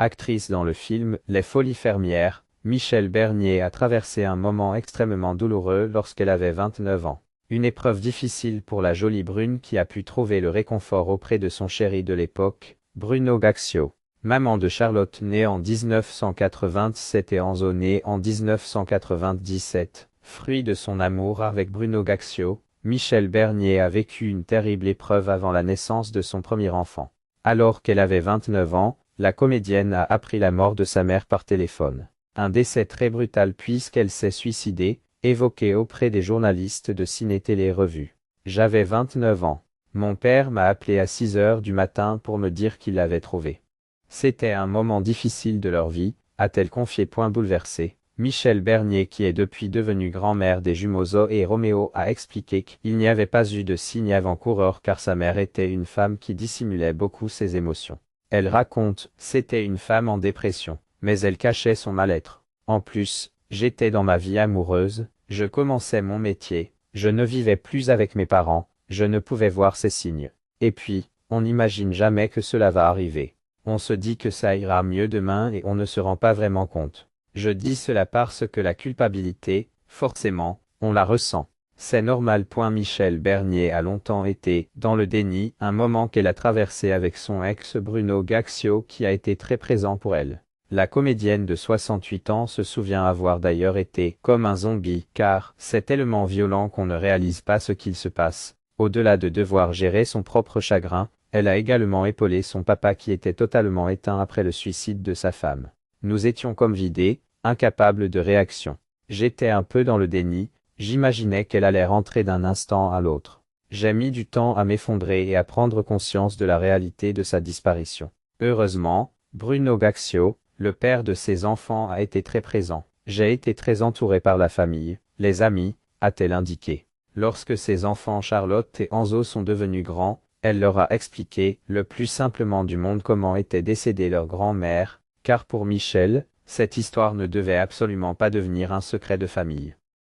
Actrice dans le film Les Folies Fermières, Michèle Bernier a traversé un moment extrêmement douloureux lorsqu'elle avait 29 ans. Une épreuve difficile pour la jolie brune qui a pu trouver le réconfort auprès de son chéri de l'époque, Bruno Gaxio. Maman de Charlotte née en 1987 et Enzo né en 1997, fruit de son amour avec Bruno Gaxio, Michèle Bernier a vécu une terrible épreuve avant la naissance de son premier enfant. Alors qu'elle avait 29 ans, la comédienne a appris la mort de sa mère par téléphone. Un décès très brutal puisqu'elle s'est suicidée, évoqué auprès des journalistes de Ciné Télé Revue. J'avais 29 ans. Mon père m'a appelé à 6 heures du matin pour me dire qu'il l'avait trouvée. C'était un moment difficile de leur vie, a-t-elle confié point bouleversée. Michèle Bernier qui est depuis devenue grand-mère des jumeaux Zoé et Roméo a expliqué qu'il n'y avait pas eu de signe avant-coureur car sa mère était une femme qui dissimulait beaucoup ses émotions. Elle raconte, c'était une femme en dépression, mais elle cachait son mal-être. En plus, j'étais dans ma vie amoureuse, je commençais mon métier, je ne vivais plus avec mes parents, je ne pouvais voir ces signes. Et puis, on n'imagine jamais que cela va arriver. On se dit que ça ira mieux demain et on ne se rend pas vraiment compte. Je dis cela parce que la culpabilité, forcément, on la ressent. C'est normal. Michèle Bernier a longtemps été dans le déni, un moment qu'elle a traversé avec son ex Bruno Gaxio qui a été très présent pour elle. La comédienne de 68 ans se souvient avoir d'ailleurs été comme un zombie, car c'est tellement violent qu'on ne réalise pas ce qu'il se passe. Au-delà de devoir gérer son propre chagrin, elle a également épaulé son papa qui était totalement éteint après le suicide de sa femme. Nous étions comme vidés, incapables de réaction. J'étais un peu dans le déni, j'imaginais qu'elle allait rentrer d'un instant à l'autre. J'ai mis du temps à m'effondrer et à prendre conscience de la réalité de sa disparition. Heureusement, Bruno Gaxio, le père de ses enfants, a été très présent. J'ai été très entouré par la famille, les amis, a-t-elle indiqué. Lorsque ses enfants Charlotte et Enzo sont devenus grands, elle leur a expliqué, le plus simplement du monde, comment était décédée leur grand-mère, car pour Michèle, cette histoire ne devait absolument pas devenir un secret de famille.